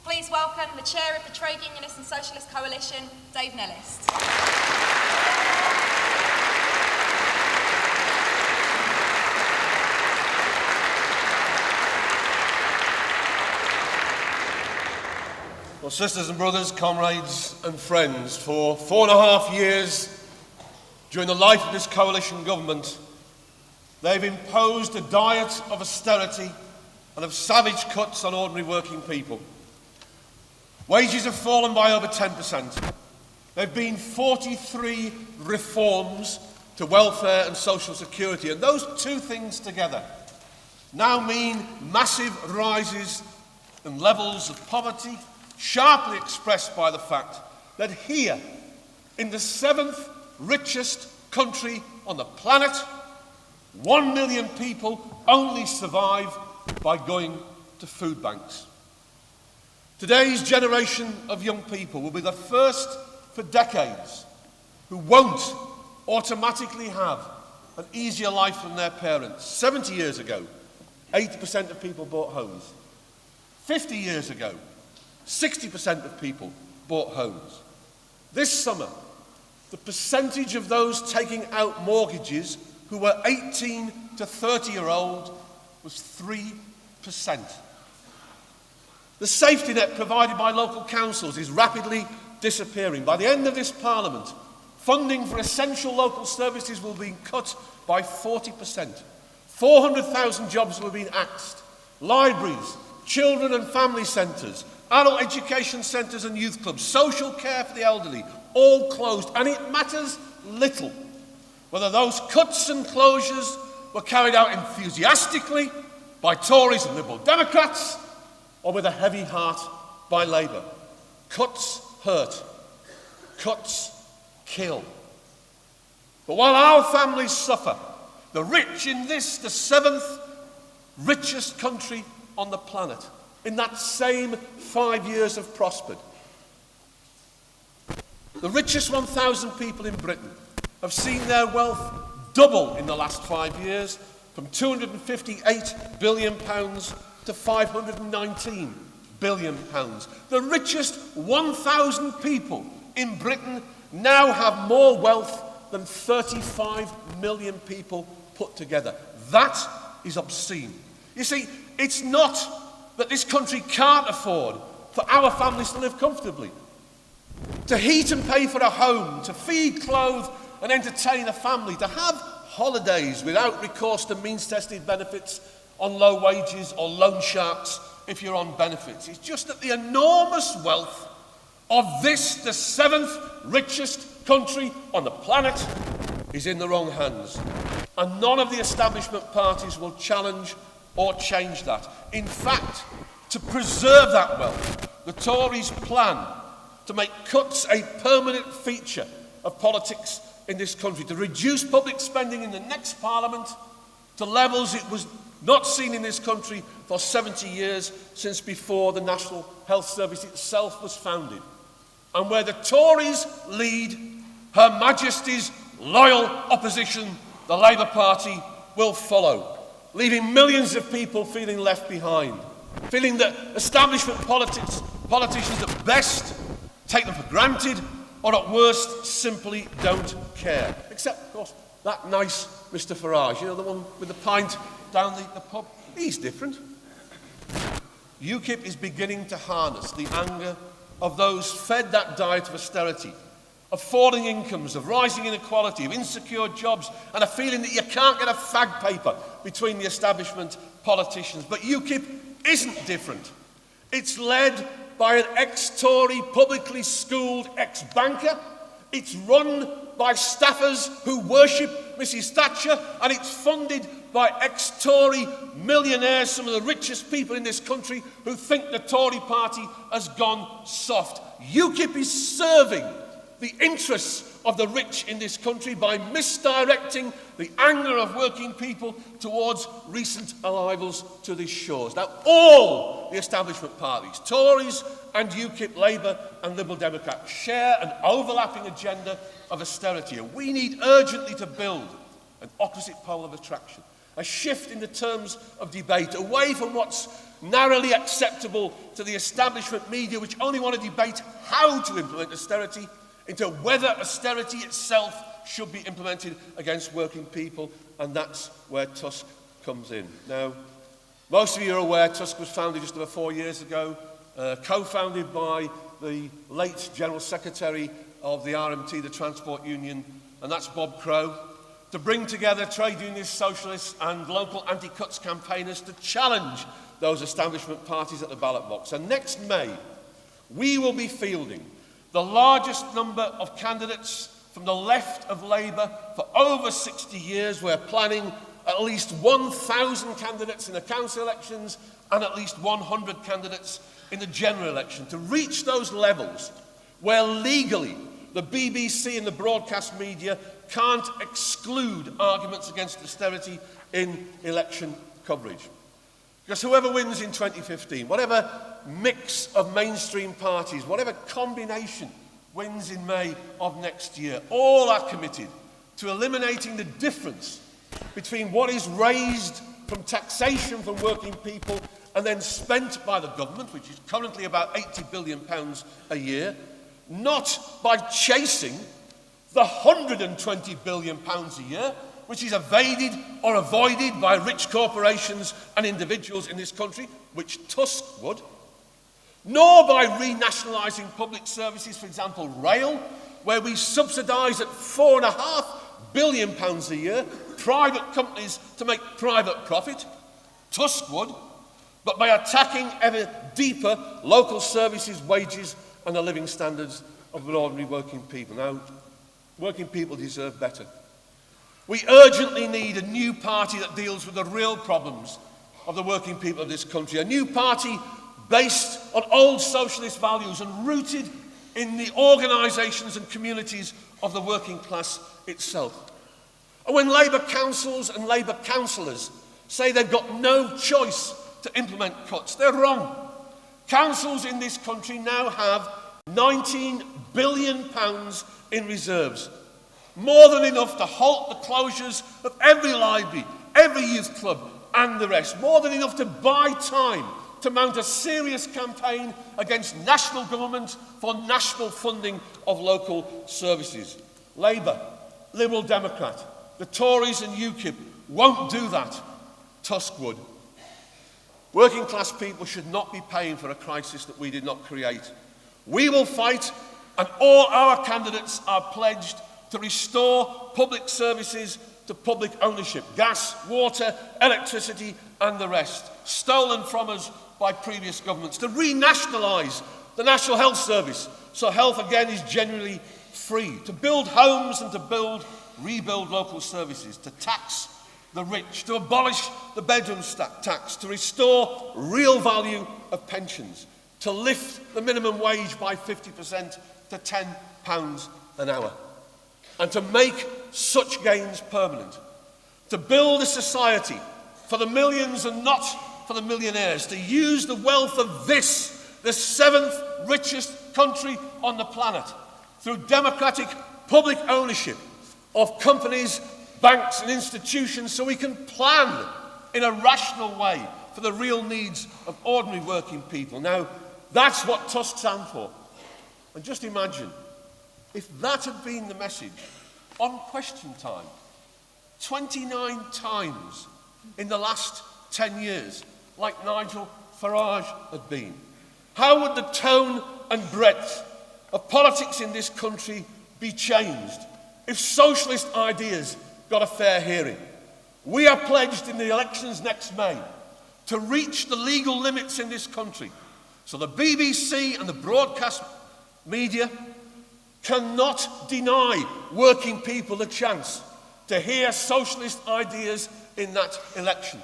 Please welcome the Chair of the Trade Unionist and Socialist Coalition, Dave Nellist. Well, sisters and brothers, comrades and friends, for 4.5 years during the life of this coalition government, they've imposed a diet of austerity and of savage cuts on ordinary working people. Wages have fallen by over 10%. There have been 43 reforms to welfare and social security, and those two things together now mean massive rises in levels of poverty, sharply expressed by the fact that here, in the 7th richest country on the planet, 1 million people only survive by going to food banks. Today's generation of young people will be the first for decades who won't automatically have an easier life than their parents. 70 years ago, 80% of people bought homes. 50 years ago, 60% of people bought homes. This summer, the percentage of those taking out mortgages who were 18 to 30-year-old was 3%. The safety net provided by local councils is rapidly disappearing. By the end of this Parliament, funding for essential local services will be cut by 40%. 400,000 jobs will be axed. Libraries, children and family centres, adult education centres and youth clubs, social care for the elderly, all closed. And it matters little whether those cuts and closures were carried out enthusiastically by Tories and Liberal Democrats or with a heavy heart by Labour. Cuts hurt. Cuts kill. But while our families suffer, the rich in this, the 7th richest country on the planet, in that same 5 years have prospered. The richest 1,000 people in Britain have seen their wealth double in the last 5 years, from £258 billion to £519 billion. The richest 1,000 people in Britain now have more wealth than 35 million people put together. That is obscene. You see, it's not that this country can't afford for our families to live comfortably, to heat and pay for a home, to feed, clothe and entertain a family, to have holidays without recourse to means-tested benefits on low wages or loan sharks if you're on benefits. It's just that the enormous wealth of this, the 7th richest country on the planet, is in the wrong hands. And none of the establishment parties will challenge or change that. In fact, to preserve that wealth, the Tories plan to make cuts a permanent feature of politics in this country, to reduce public spending in the next Parliament to levels it was not seen in this country for 70 years, since before the National Health Service itself was founded. And where the Tories lead, Her Majesty's loyal opposition, the Labour Party, will follow, leaving millions of people feeling left behind, feeling that establishment politicians at best take them for granted, or at worst simply don't care. Except, of course, that nice Mr Farage, you know, the one with the pint down the pub. He's different. Ukip is beginning to harness the anger of those fed that diet of austerity, of falling incomes, of rising inequality, of insecure jobs, and a feeling that you can't get a fag paper between the establishment politicians. But Ukip isn't different. It's led by an ex-Tory, publicly schooled ex-banker. It's run by staffers who worship Mrs Thatcher, and it's funded by ex-Tory millionaires, some of the richest people in this country, who think the Tory party has gone soft. Ukip is serving the interests of the rich in this country by misdirecting the anger of working people towards recent arrivals to these shores. Now, all the establishment parties, Tories and Ukip, Labour and Liberal Democrats, share an overlapping agenda of austerity, and we need urgently to build an opposite pole of attraction. a shift in the terms of debate, away from what's narrowly acceptable to the establishment media, which only want to debate how to implement austerity, into whether austerity itself should be implemented against working people, and that's where TUSC comes in. Now, most of you are aware TUSC was founded just over 4 years ago, co-founded by the late General Secretary of the RMT, the Transport Union, and that's Bob Crow, to bring together trade unionists, socialists and local anti-cuts campaigners to challenge those establishment parties at the ballot box. And next May, we will be fielding the largest number of candidates from the left of Labour for over 60 years. We're planning at least 1,000 candidates in the council elections and at least 100 candidates in the general election to reach those levels where legally the BBC and the broadcast media can't exclude arguments against austerity in election coverage. Because whoever wins in 2015, whatever mix of mainstream parties, whatever combination wins in May of next year, all are committed to eliminating the difference between what is raised from taxation from working people and then spent by the government, which is currently about £80 billion a year, not by chasing the £120 billion a year, which is evaded or avoided by rich corporations and individuals in this country, which TUSC would, nor by renationalising public services, for example, rail, where we subsidise at £4.5 billion a year private companies to make private profit. TUSC would, but by attacking ever deeper local services, wages and the living standards of ordinary working people. Now, working people deserve better. We urgently need a new party that deals with the real problems of the working people of this country, a new party based on old socialist values and rooted in the organisations and communities of the working class itself. And when Labour councils and Labour councillors say they've got no choice to implement cuts, they're wrong. Councils in this country now have £19 billion in reserves, more than enough to halt the closures of every library, every youth club and the rest, more than enough to buy time to mount a serious campaign against national government for national funding of local services. Labour, Liberal Democrat, the Tories and Ukip won't do that. TUSC would. Working class people should not be paying for a crisis that we did not create. We will fight, and all our candidates are pledged to restore public services to public ownership, gas, water, electricity and the rest, stolen from us by previous governments, to renationalise the National Health Service so health again is genuinely free, to build homes and to rebuild local services, to tax the rich, to abolish the bedroom tax, to restore real value of pensions, to lift the minimum wage by 50% to £10 an hour, and to make such gains permanent, to build a society for the millions and not for the millionaires, to use the wealth of this, the seventh richest country on the planet, through democratic public ownership of companies, banks and institutions, so we can plan in a rational way for the real needs of ordinary working people. Now, that's what TUSC stands for. And just imagine, if that had been the message on Question Time, 29 times in the last 10 years, like Nigel Farage had been, how would the tone and breadth of politics in this country be changed if socialist ideas got a fair hearing? We are pledged in the elections next May to reach the legal limits in this country so the BBC and the broadcast media cannot deny working people the chance to hear socialist ideas in that election.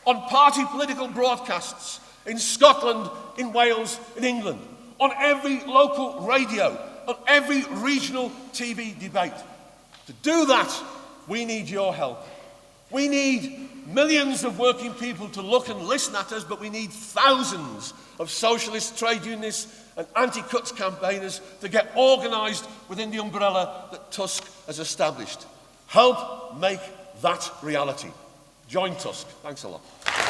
On party political broadcasts in Scotland, in Wales, in England, on every local radio, on every regional TV debate. To do that, we need your help. We need millions of working people to look and listen at us, but we need thousands of socialist trade unionists and anti-cuts campaigners to get organised within the umbrella that TUSC has established. Help make that reality. join TUSC. Thanks a lot.